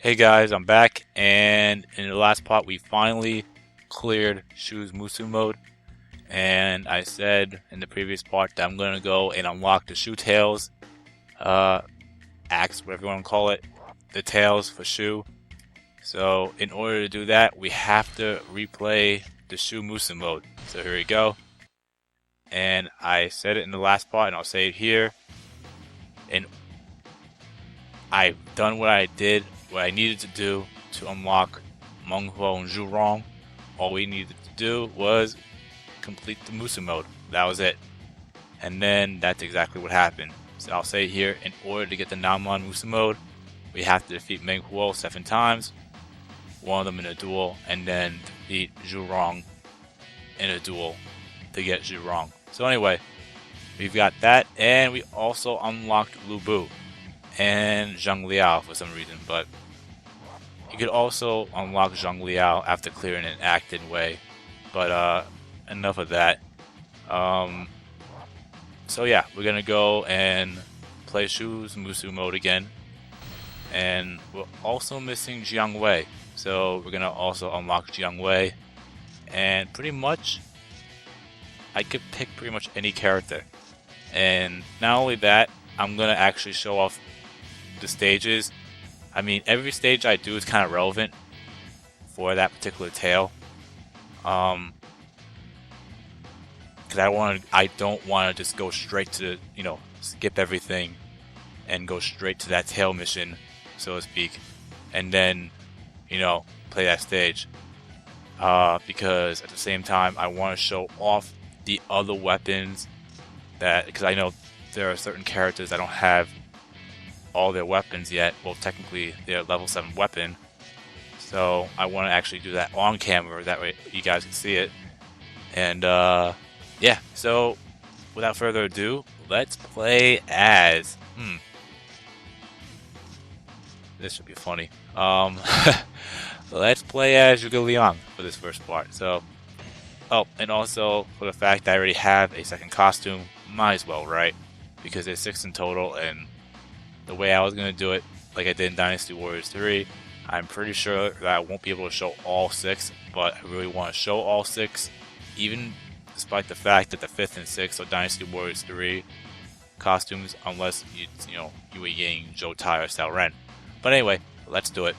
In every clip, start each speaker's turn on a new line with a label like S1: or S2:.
S1: Hey guys, I'm back, and in the last part we finally cleared Shu's Musou Mode, and I said in the previous part that I'm gonna go and unlock the Shu Tales, axe, whatever you want to call it, the Tales for Shu. So in order to do that, we have to replay the Shu Musou Mode. So here we go, and I said it in the last part, and I'll say it here, and I've done what I did. What I needed to do to unlock Meng Huo and Zhu Rong. All we needed to do was complete the Musou Mode. That was it. And then that's exactly what happened. So I'll say here, in order to get the Namon Musou Mode, we have to defeat Meng Huo 7 times, one of them in a duel, and then defeat Zhu Rong in a duel to get Zhu Rong. So anyway, we've got that, and we also unlocked Lu Bu and Zhang Liao for some reason, but you could also unlock Zhang Liao after clearing an acted way. But enough of that. So yeah, we're gonna go and play Shu's Musou Mode again, and we're also missing Jiang Wei, so we're gonna also unlock Jiang Wei, and pretty much I could pick pretty much any character. And not only that, I'm gonna actually show off the stages. I mean, every stage I do is kind of relevant for that particular tale. Because I don't want to just go straight to, skip everything and go straight to that tail mission, so to speak, and then, play that stage. Because at the same time, I want to show off the other weapons because I know there are certain characters that don't have all their weapons yet. Well, technically they're level 7 weapon, so I want to actually do that on camera, that way you guys can see it. And yeah, so without further ado, let's play as this should be funny. Let's play as Zhuge Liang for this first part. So and also for the fact that I already have a second costume, might as well, right? Because there's 6 in total, and the way I was going to do it, like I did in Dynasty Warriors 3, I'm pretty sure that I won't be able to show all 6, but I really want to show all 6, even despite the fact that the 5th and 6th are Dynasty Warriors 3 costumes, unless you were Ying, Zhou Tai, or Xiao Ren. But anyway, let's do it.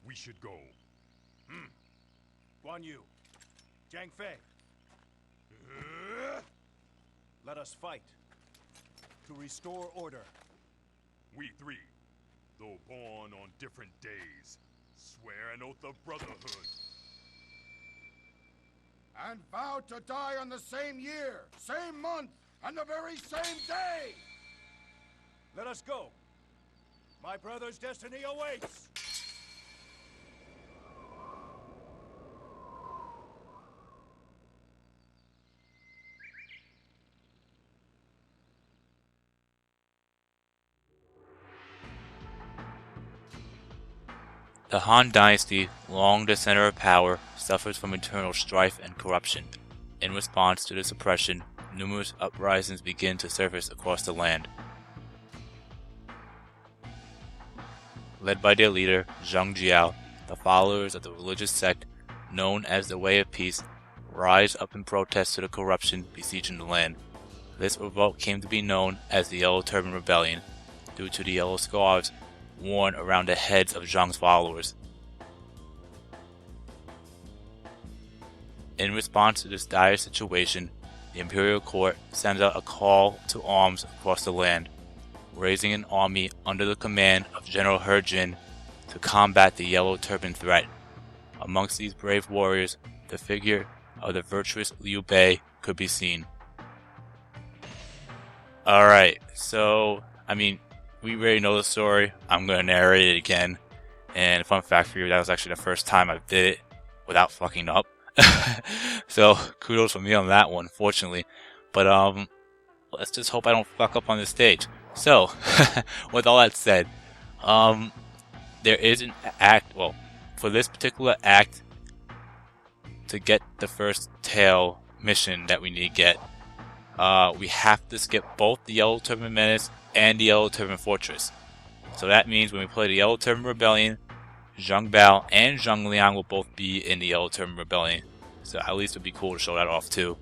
S2: We should go.
S3: Guan Yu, Jiang Fei. Let us fight to restore order.
S2: We 3, though born on different days, swear an oath of brotherhood.
S4: And vow to die on the same year, same month, and the very same day!
S3: Let us go. My brother's destiny awaits.
S1: The Han Dynasty, long the center of power, suffers from internal strife and corruption. In response to this oppression, numerous uprisings begin to surface across the land. Led by their leader, Zhang Jiao, the followers of the religious sect known as the Way of Peace rise up in protest to the corruption besieging the land. This revolt came to be known as the Yellow Turban Rebellion, due to the yellow scarves worn around the heads of Zhang's followers. In response to this dire situation, the imperial court sends out a call to arms across the land, raising an army under the command of General He Jin to combat the Yellow Turban threat. Amongst these brave warriors, the figure of the virtuous Liu Bei could be seen. Alright, so, we already know the story. I'm going to narrate it again. And fun fact for you, that was actually the first time I did it without fucking up. So kudos for me on that one, fortunately. But let's just hope I don't fuck up on this stage. So, with all that said, There is an act, well, for this particular act, to get the first Tale mission that we need to get, we have to skip both the Yellow Turban Menace and the Yellow Turban Fortress. So that means when we play the Yellow Turban Rebellion, Zhang Bao and Zhang Liang will both be in the Yellow Turban Rebellion. So at least it would be cool to show that off too.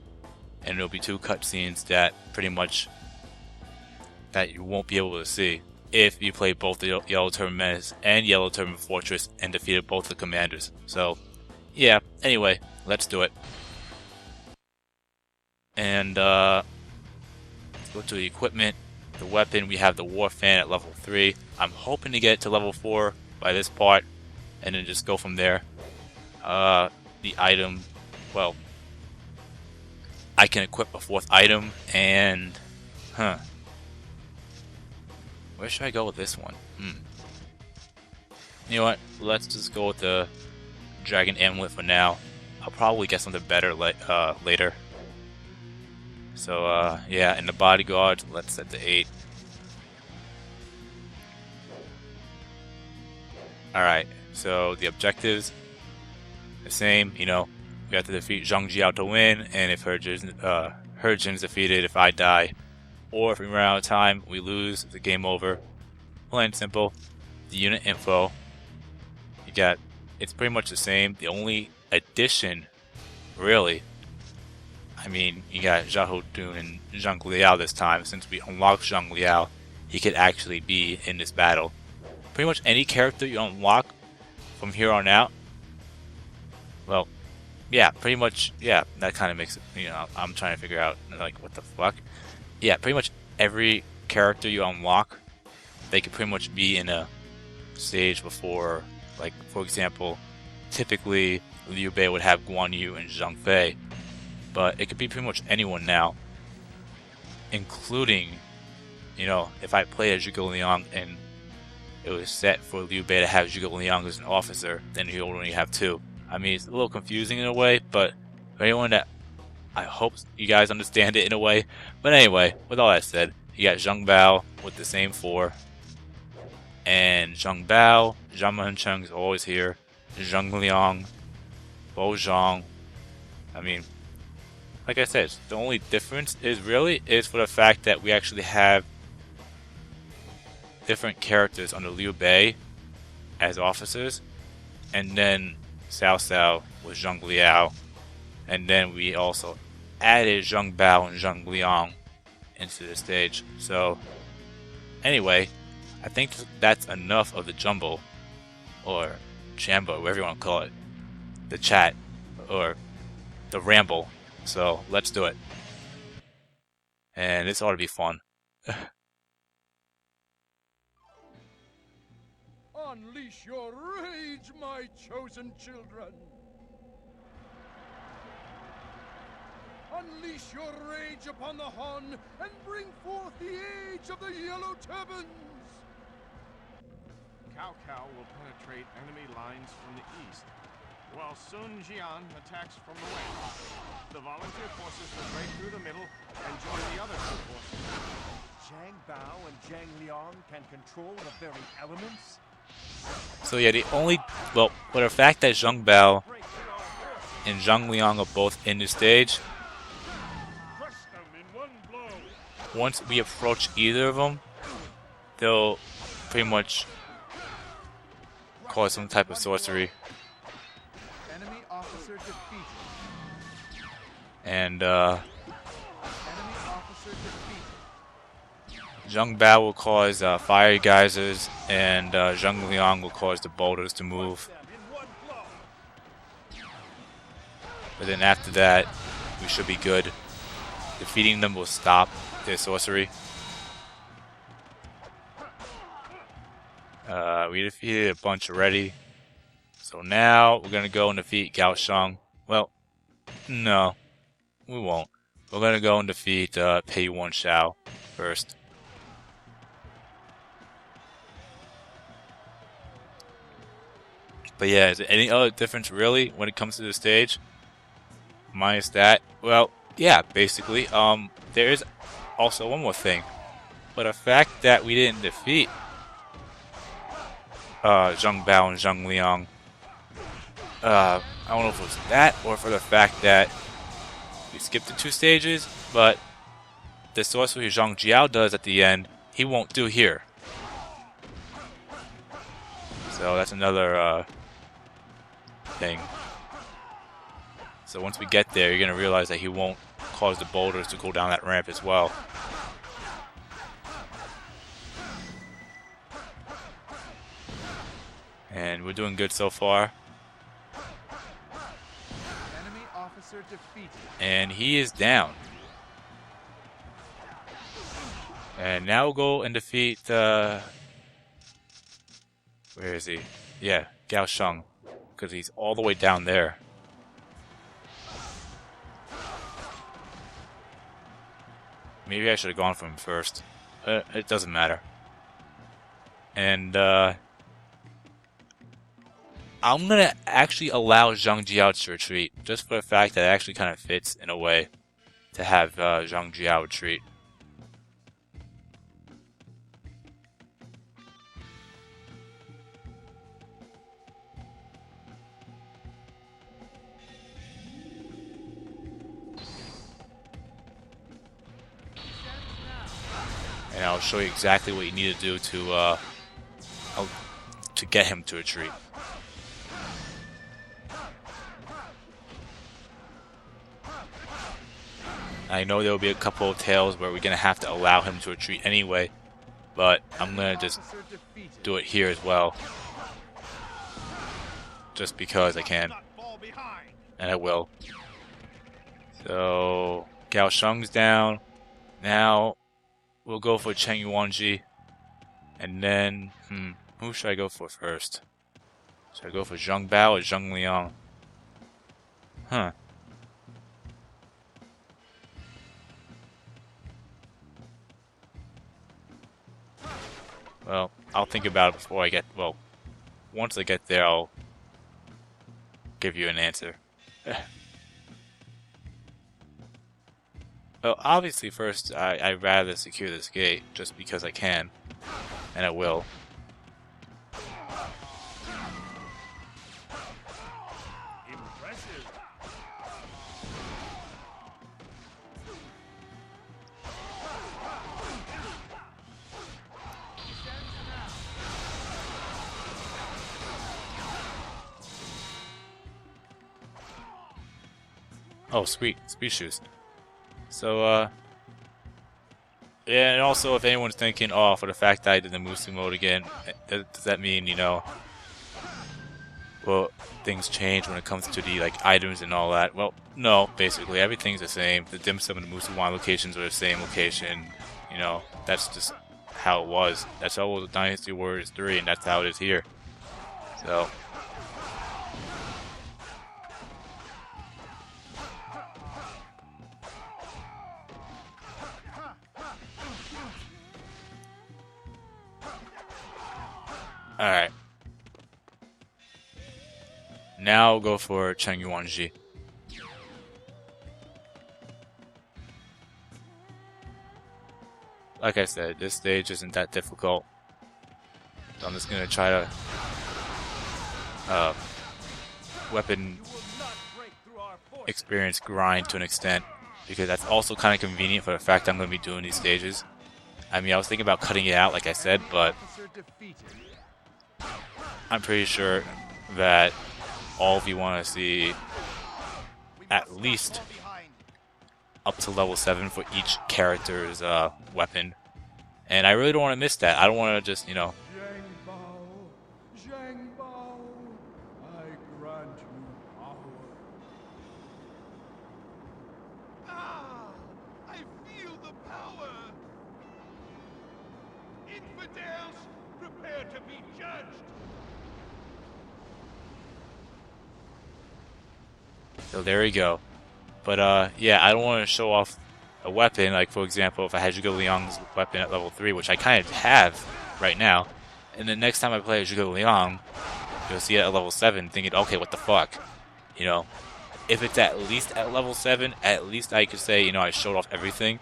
S1: And there'll be 2 cutscenes that pretty much that you won't be able to see if you play both the Yellow Turban Menace and Yellow Turban Fortress and defeated both the commanders. So yeah, anyway, let's do it. And let's go to the equipment. The weapon, we have the War Fan at level 3. I'm hoping to get to level 4 by this part and then just go from there. The item, well, I can equip a 4th item and where should I go with this one? You know what? Let's just go with the Dragon Amulet for now. I'll probably get something better later. So yeah, in the bodyguard, let's set to 8. Alright, so the objectives, the same, you know, we have to defeat Zhang Jiao to win, and if Herjin's defeated, if I die, or if we run out of time, we lose, it's a game over. Plain and simple. The unit info, you got, it's pretty much the same. The only addition, really, I mean, you got Zhao Dun and Zhang Liao this time. Since we unlocked Zhang Liao, he could actually be in this battle. Pretty much any character you unlock from here on out, well, yeah, pretty much, yeah, that kind of makes it, you know, I'm trying to figure out, like, what the fuck? Yeah, pretty much every character you unlock, they could pretty much be in a stage before, like, for example, typically Liu Bei would have Guan Yu and Zhang Fei, but it could be pretty much anyone now, including, you know, if I played as Zhuge Liang and it was set for Liu Bei to have Zhuge Liang as an officer, then he would only have 2. I mean, it's a little confusing in a way, but for anyone that, I hope you guys understand it in a way. But anyway, with all that said, you got Zhang Bao with the same 4. And Zhang Bao, Zhang Mancheng is always here. Zhang Liang, Bo Zhang. I mean, like I said, the only difference is for the fact that we actually have different characters under Liu Bei as officers, and then Cao Cao with Zhang Liao, and then we also added Zhang Bao and Zhang Liang into the stage. So anyway, I think that's enough of the jumble, or jambo, whatever you want to call it, the chat, or the ramble. So let's do it. And this ought to be fun.
S4: Unleash your rage, my chosen children! Unleash your rage upon the Han and bring forth the age of the Yellow Turbans!
S5: Cao Cao will penetrate enemy lines from the east, while Sun Jian attacks from the west. The volunteer forces will break through the middle and join the other 2 forces.
S3: Zhang Bao and Zhang Liang can control the very elements?
S1: So yeah, the only, well, for the fact that Zhang Bao and Zhang Liang are both in the stage,
S2: Crush them in one blow.
S1: once we approach either of them, they'll pretty much cause some type of sorcery.
S3: Enemy officer defeated.
S1: And
S3: Enemy officer defeated.
S1: Zhang Bao will cause fire geysers, and Zhang Liang will cause the boulders to move. But then after that, we should be good. Defeating them will stop their sorcery. We defeated a bunch already. So now we're going to go and defeat Gao Shang. Well, no, we won't. We're going to go and defeat Pei Yuan Shao first. But yeah, is there any other difference really when it comes to the stage? Minus that? Well, yeah, basically. There is also one more thing. But the fact that we didn't defeat Zheng Bao and Zheng Liang. I don't know if it was that or for the fact that we skipped the 2 stages, but the sorcery Zhang Jiao does at the end, he won't do here. So that's another thing. So once we get there, you're going to realize that he won't cause the boulders to go down that ramp as well. And we're doing good so far.
S3: Enemy officer defeated.
S1: And he is down. And now we'll go and defeat where is he? Yeah, Gao Sheng. Because he's all the way down there. Maybe I should have gone for him first. It doesn't matter. And I'm gonna actually allow Zhang Jiao to retreat, just for the fact that it actually kind of fits in a way to have Zhang Jiao retreat. And I'll show you exactly what you need to do to get him to retreat. I know there will be a couple of tales where we're going to have to allow him to retreat anyway, but I'm going to just do it here as well. Just because I can. And I will. So, Gao Sheng's down. Now, we'll go for Cheng Yuanji. And then, who should I go for first? Should I go for Zheng Bao or Zheng Liang? Huh. Well, I'll think about it before I get, well, once I get there, I'll give you an answer. Well, obviously first, I'd rather secure this gate, just because I can, and I will.
S2: Impressive.
S1: Oh, sweet. Speed shoes. So, yeah, and also if anyone's thinking, oh, for the fact that I did the Musou Mode again, does that mean, you know, well, things change when it comes to the, like, items and all that? Well, no, basically, everything's the same. The dim sum and the Musou Wine locations are the same location. You know, that's just how it was. That's how it was with Dynasty Warriors 3, and that's how it is here. So... Alright. Now go for Cheng Yuanji. Like I said, this stage isn't that difficult. So I'm just gonna try to weapon experience grind to an extent, because that's also kind of convenient for the fact I'm gonna be doing these stages. I mean, I was thinking about cutting it out, like I said, but I'm pretty sure that all of you want to see at least up to level 7 for each character's weapon. And I really don't want to miss that. I don't want to just, you know...
S3: Zhang Bao, I grant you power.
S4: Ah! I feel the power! Infidels, prepare to be judged!
S1: So there you go. But yeah, I don't want to show off a weapon. Like, for example, if I had Zhuge Liang's weapon at level 3, which I kind of have right now, and the next time I play Zhuge Liang, you'll see it at level 7, thinking, okay, what the fuck? You know, if it's at least at level 7, at least I could say, you know, I showed off everything.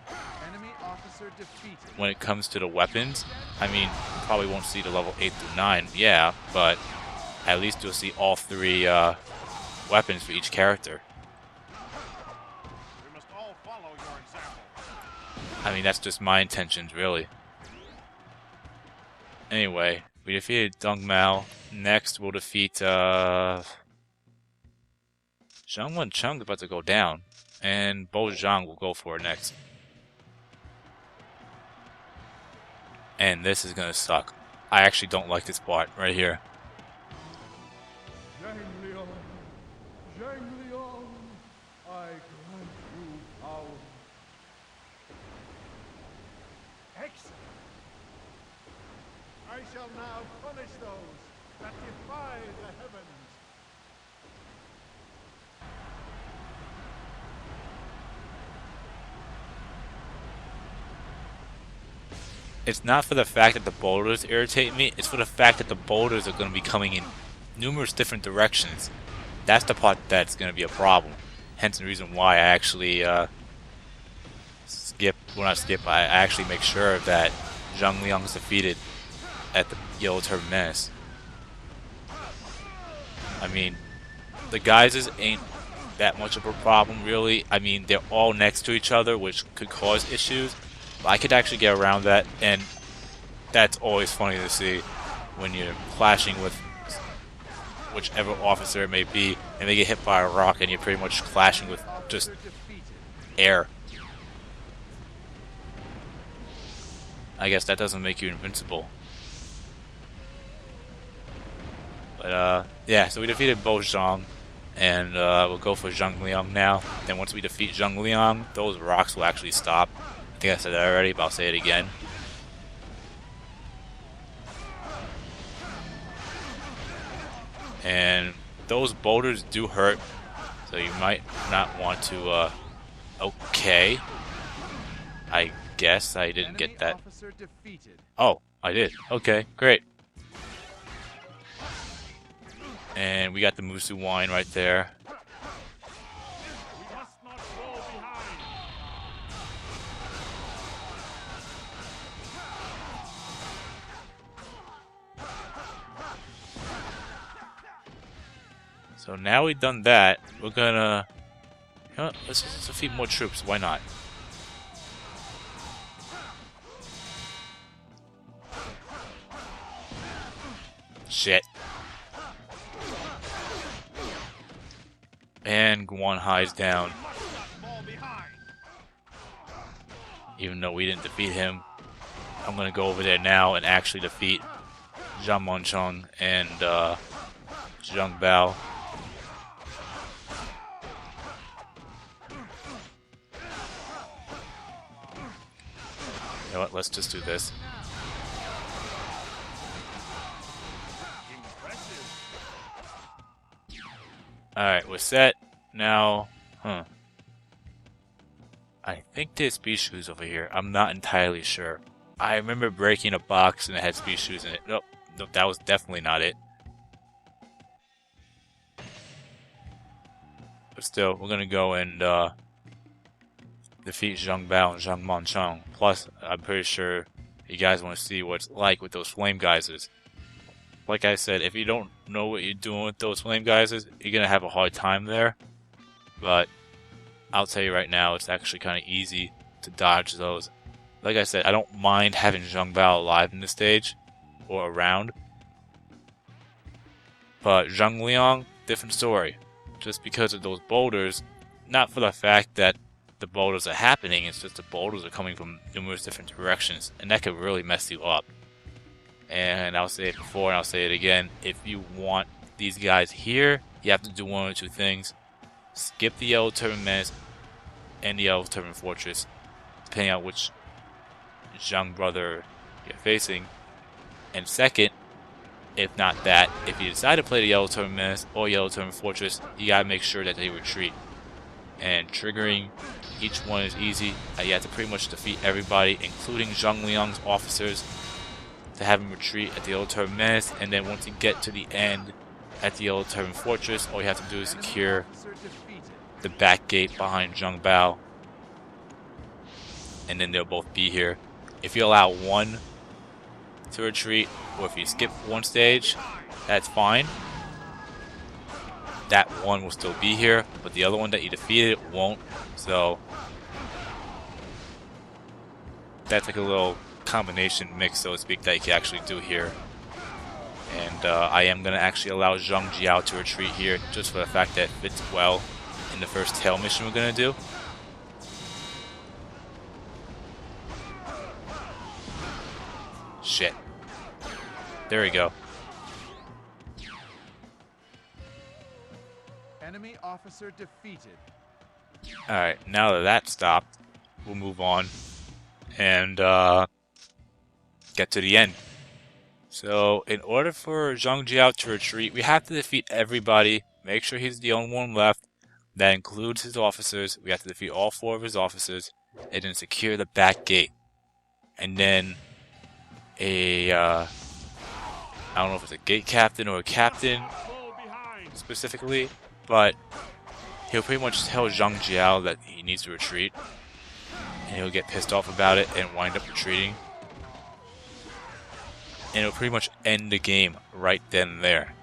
S1: when it comes to the weapons, I mean, you probably won't see the level 8 through 9, yeah, but at least you'll see all 3 weapons for each character.
S5: We must all follow your example.
S1: I mean, that's just my intentions, really. Anyway, we defeated Dong Mao. Next, we'll defeat, Zhang Wencheng is about to go down. And Bo Zhang will go for it next. And this is gonna suck. I actually don't like this part right here.
S3: Zhang Liang, I grant you power. Excellent. I shall now punish those that defy the heavens.
S1: It's not for the fact that the boulders irritate me, it's for the fact that the boulders are going to be coming in numerous different directions. That's the part that's going to be a problem. Hence the reason why I actually I actually make sure that Zhang Liang is defeated at the Yellow Turban Menace. I mean, the guises ain't that much of a problem, really. I mean, they're all next to each other, which could cause issues. But I could actually get around that, and that's always funny to see when you're clashing with whichever officer it may be, and they get hit by a rock, and you're pretty much clashing with just air. I guess that doesn't make you invincible. But yeah, so we defeated Bo Zhang, and we'll go for Zhang Liang now. Then once we defeat Zhang Liang, those rocks will actually stop. I think I said that already, but I'll say it again. And those boulders do hurt, so you might not want to, okay. I guess I didn't get that. Oh, I did. Okay, great. And we got the Musou wine right there. So now we've done that, we're gonna, you know what, let's defeat more troops, why not? Shit. And Guan Hai's down. Even though we didn't defeat him, I'm gonna go over there now and actually defeat Zhang Wencheng and Zhang Bao. You know what, let's just do this. Alright, we're set. Now, I think there's speed shoes over here. I'm not entirely sure. I remember breaking a box and it had speed shoes in it. Nope, that was definitely not it. But still, we're gonna go and defeat Zhang Bao and Zhang Wencheng. Plus, I'm pretty sure you guys want to see what it's like with those flame geysers. Like I said, if you don't know what you're doing with those flame geysers, you're gonna have a hard time there. But I'll tell you right now, it's actually kind of easy to dodge those. Like I said, I don't mind having Zhang Bao alive in this stage or around. But Zhang Liang, different story. Just because of those boulders, not for the fact that the boulders are happening, it's just the boulders are coming from numerous different directions, and that could really mess you up. And I'll say it before and I'll say it again, if you want these guys here, you have to do one or two things. Skip the Yellow Turban Menace and the Yellow Turban Fortress, depending on which Zhang brother you're facing. And second, if not that, if you decide to play the Yellow Turban Menace or Yellow Turban Fortress, you gotta make sure that they retreat. And triggering each one is easy. You have to pretty much defeat everybody, including Zhang Liang's officers, to have him retreat at the Yellow Turban Menace. And then once you get to the end at the Yellow Turban Fortress, all you have to do is secure the back gate behind Zhang Bao. and then they'll both be here. If you allow one to retreat, or if you skip one stage, that's fine. That one will still be here, but the other one that you defeated won't. So that's like a little combination mix, so to speak, that you can actually do here. And I am going to actually allow Zhang Jiao to retreat here, just for the fact that it fits well in the first tail mission we're going to do. Shit. There we go.
S5: Enemy officer defeated.
S1: Alright, now that that stopped, we'll move on and get to the end. So, in order for Zhang Jiao to retreat, we have to defeat everybody, make sure he's the only one left. That includes his officers. We have to defeat all 4 of his officers, and then secure the back gate. And then I don't know if it's a gate captain or a captain specifically, but he'll pretty much tell Zhang Jiao that he needs to retreat, and he'll get pissed off about it and wind up retreating. And it'll pretty much end the game right then and there.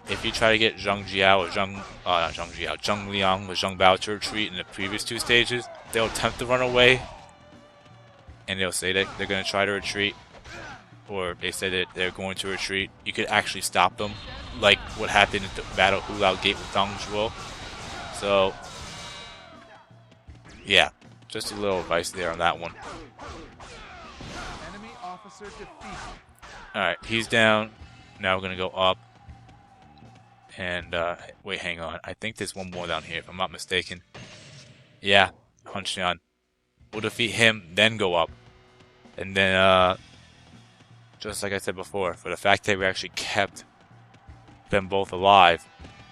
S1: If you try to get Zhang Jiao or Zhang Liang or Zhang Bao to retreat in the previous 2 stages, they'll attempt to run away, and they'll say that they're going to try to retreat, or they say that they're going to retreat. You could actually stop them, like what happened at the Battle Hulao Gate with Dong Zhuo. So, yeah, just a little advice there on that one.
S5: Enemy officer defeated.
S1: Alright, he's down. Now we're going to go up. And, wait, hang on. I think there's one more down here, if I'm not mistaken. Yeah, Han Xian. We'll defeat him, then go up. And then, just like I said before, for the fact that we actually kept them both alive,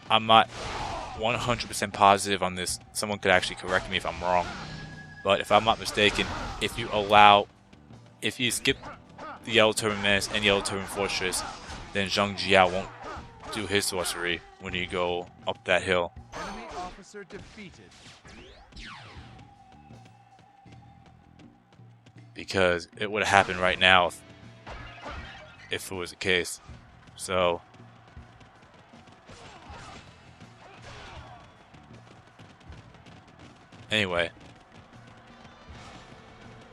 S1: I'm not 100% positive on this. Someone could actually correct me if I'm wrong. But if I'm not mistaken, if you skip the Yellow Turban Menace and Yellow Turban Fortress, then Zhang Jiao won't do his sorcery when you go up that hill.
S5: Enemy officer defeated.
S1: Because it would have happened right now if it was the case. So anyway,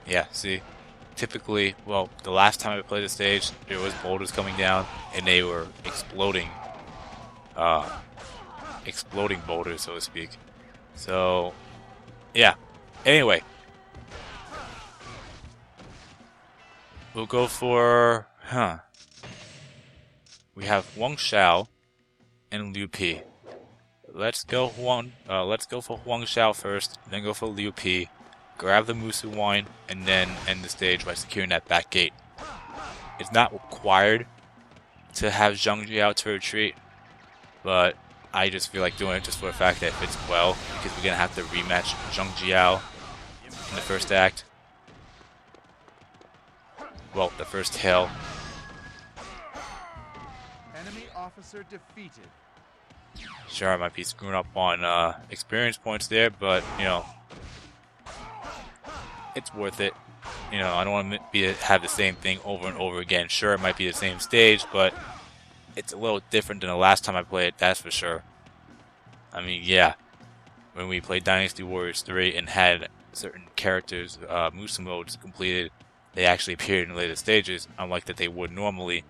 S1: yeah, see, typically, well, the last time I played the stage, there was boulders coming down, and they were exploding boulders, so to speak. So, yeah. Anyway, we'll go for, we have Wang Xiao and Liu Pi. Let's go for Wang Xiao first, then go for Liu Pi. Grab the Musou wine, and then end the stage by securing that back gate. It's not required to have Zhang Jiao to retreat, but I just feel like doing it just for the fact that it fits well, because we're going to have to rematch Zhang Jiao in the first act. Well, the first tail.
S5: Enemy officer defeated.
S1: Sure, I might be screwing up on experience points there, but, you know, it's worth it. You know, I don't want to have the same thing over and over again. Sure, it might be the same stage, but it's a little different than the last time I played it, that's for sure. I mean, yeah, when we played Dynasty Warriors 3 and had certain characters, Musou Modes completed, they actually appeared in later stages, unlike that they would normally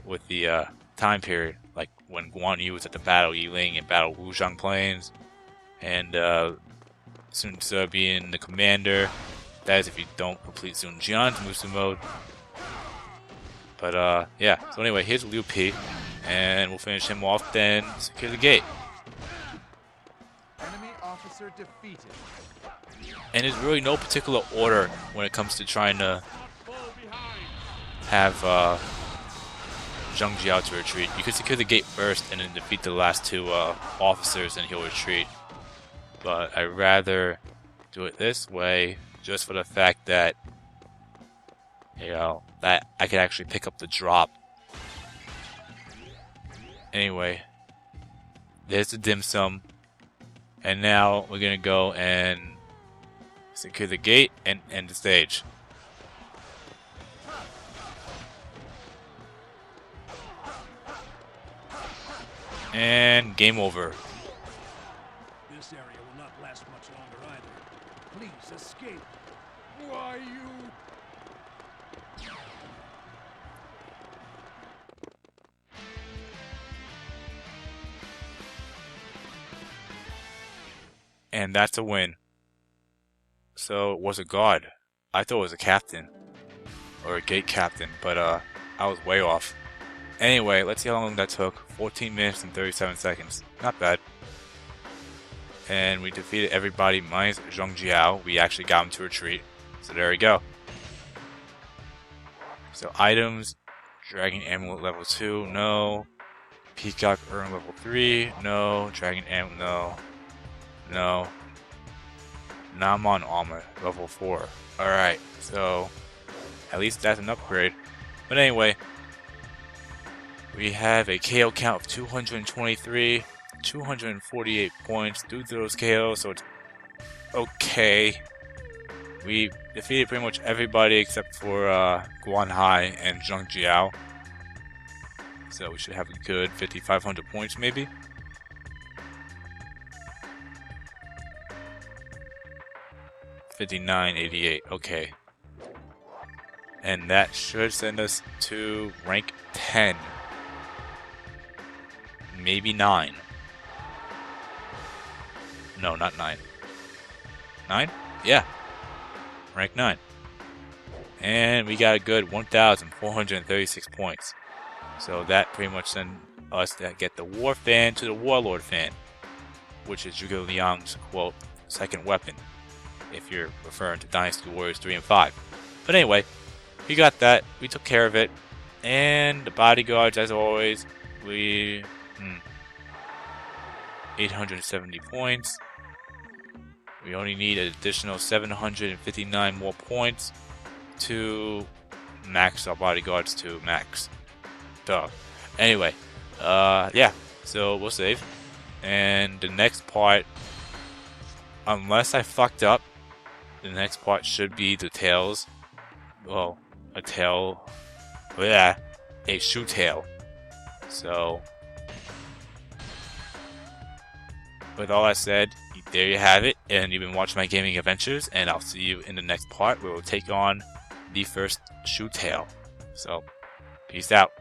S1: with the time period, like when Guan Yu was at the Battle Yiling and Battle Wuzhang Plains, and Sun Ce being the commander. That is if you don't complete Sun Jian's Musou Mode. But yeah, so anyway, here's Liu Pi, and we'll finish him off, then secure the gate.
S5: Enemy officer defeated.
S1: And there's really no particular order when it comes to trying to have Zhang Jiao to retreat. You could secure the gate first and then defeat the last 2 officers and he'll retreat. But I'd rather do it this way, just for the fact that, you know, that I could actually pick up the drop. Anyway, there's the dim sum. And now we're going to go and secure the gate, and end the stage. And game over.
S3: This area will not last much longer either. Please escape. Why, you...
S1: And that's a win. So it was a guard. I thought it was a captain. Or a gate captain, but I was way off. Anyway, let's see how long that took. 14 minutes and 37 seconds. Not bad. And we defeated everybody minus Zhang Jiao. We actually got him to retreat. So there we go. So items. Dragon Amulet level 2. No. Peacock Urn level 3. No. Dragon Amulet. No. No. Namon Armor level 4. Alright. So at least that's an upgrade. But anyway. We have a KO count of 223, 248 points due to those KOs, so it's okay. We defeated pretty much everybody except for Guan Hai and Zhang Jiao. So we should have a good 5,500 points maybe. $59.88, okay. And that should send us to rank 10. Maybe 9. No, not 9. 9? Yeah. Rank 9. And we got a good 1,436 points. So that pretty much sent us to get the War Fan to the Warlord Fan. Which is Zhuge Liang's, quote, second weapon. If you're referring to Dynasty Warriors 3 and 5. But anyway, we got that. We took care of it. And the bodyguards, as always, we... 870 points. We only need an additional 759 more points to max our bodyguards to max. Duh. Anyway, yeah. So we'll save. And the next part, unless I fucked up, the next part should be the tails. Well, a tail. Yeah, a Shu Tale. So... with all that said, there you have it, and you've been watching my gaming adventures, and I'll see you in the next part where we'll take on the first Shu Tale. So, peace out.